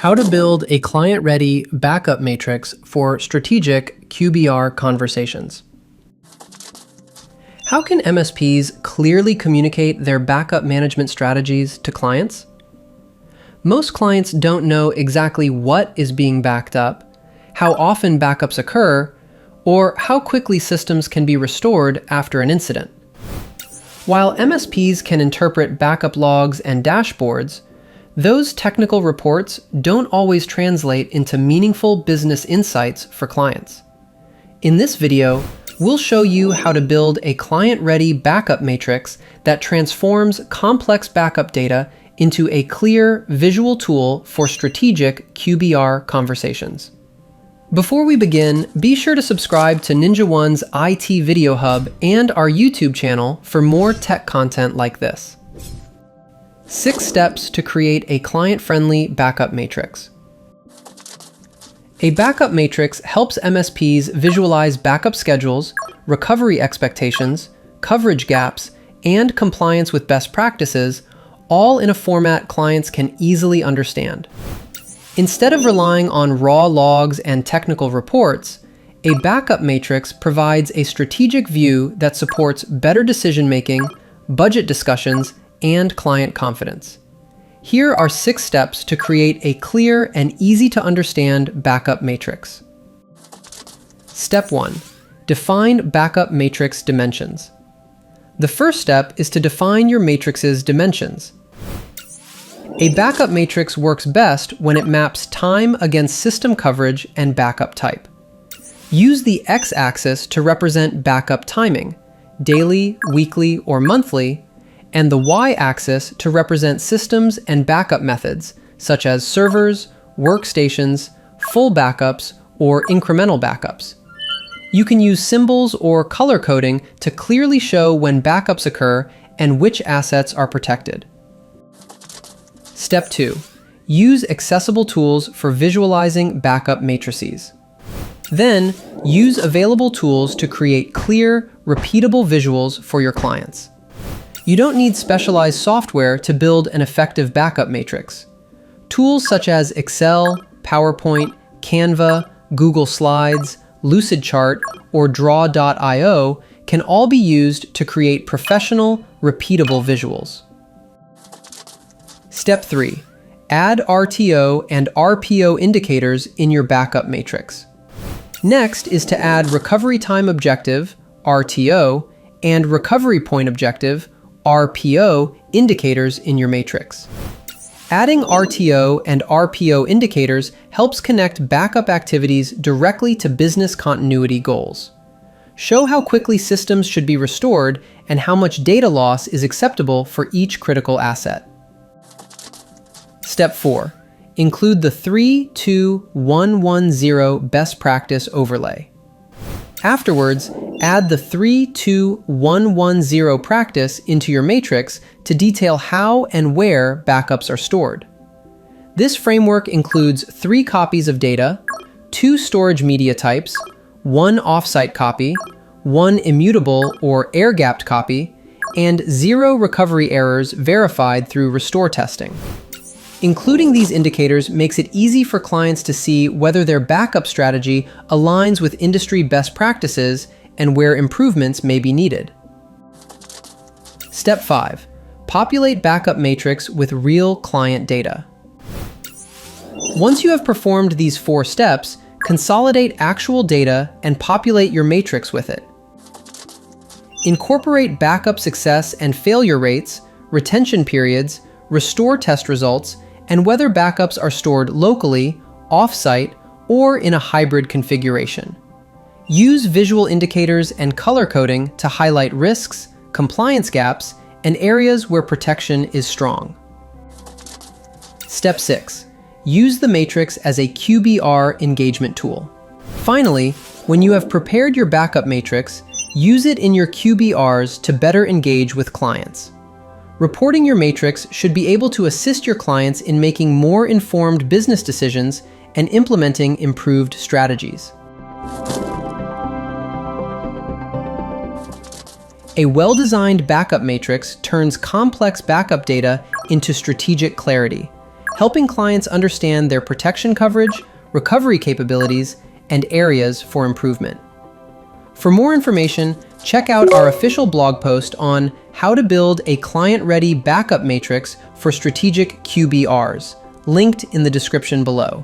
How to build a client-ready backup matrix for strategic QBR conversations. How can MSPs clearly communicate their backup management strategies to clients? Most clients don't know exactly what is being backed up, how often backups occur, or how quickly systems can be restored after an incident. While MSPs can interpret backup logs and dashboards, those technical reports don't always translate into meaningful business insights for clients. In this video, we'll show you how to build a client-ready backup matrix that transforms complex backup data into a clear visual tool for strategic QBR conversations. Before we begin, be sure to subscribe to NinjaOne's IT Video Hub and our YouTube channel for more tech content like this. 6 steps to create a client-friendly backup matrix. A backup matrix helps MSPs visualize backup schedules, recovery expectations, coverage gaps, and compliance with best practices, all in a format clients can easily understand. Instead of relying on raw logs and technical reports, a backup matrix provides a strategic view that supports better decision-making, budget discussions, and client confidence. Here are 6 steps to create a clear and easy-to-understand backup matrix. Step 1. Define backup matrix dimensions. The first step is to define your matrix's dimensions. A backup matrix works best when it maps time against system coverage and backup type. Use the x-axis to represent backup timing, daily, weekly, or monthly, and the y-axis to represent systems and backup methods, such as servers, workstations, full backups, or incremental backups. You can use symbols or color coding to clearly show when backups occur and which assets are protected. Step 2. Use accessible tools for visualizing backup matrices. Then, use available tools to create clear, repeatable visuals for your clients. You don't need specialized software to build an effective backup matrix. Tools such as Excel, PowerPoint, Canva, Google Slides, Lucidchart, or Draw.io can all be used to create professional, repeatable visuals. Step 3. Add RTO and RPO indicators in your backup matrix. Next is to add recovery time objective, RTO, and recovery point objective, RPO indicators in your matrix. Adding RTO and RPO indicators helps connect backup activities directly to business continuity goals. Show how quickly systems should be restored and how much data loss is acceptable for each critical asset. Step 4. Include the 3-2-1-1-0 best practice overlay. Afterwards, add the 3-2-1-1-0 practice into your matrix to detail how and where backups are stored. This framework includes 3 copies of data, 2 storage media types, 1 offsite copy, 1 immutable or air-gapped copy, and 0 recovery errors verified through restore testing. Including these indicators makes it easy for clients to see whether their backup strategy aligns with industry best practices and where improvements may be needed. Step 5. Populate backup matrix with real client data. Once you have performed these 4 steps, consolidate actual data and populate your matrix with it. Incorporate backup success and failure rates, retention periods, restore test results, and whether backups are stored locally, off-site, or in a hybrid configuration. Use visual indicators and color coding to highlight risks, compliance gaps, and areas where protection is strong. Step 6. Use the matrix as a QBR engagement tool. Finally, when you have prepared your backup matrix, use it in your QBRs to better engage with clients. Reporting your matrix should be able to assist your clients in making more informed business decisions and implementing improved strategies. A well-designed backup matrix turns complex backup data into strategic clarity, helping clients understand their protection coverage, recovery capabilities, and areas for improvement. For more information, check out our official blog post on how to build a client-ready backup matrix for strategic QBRs, linked in the description below.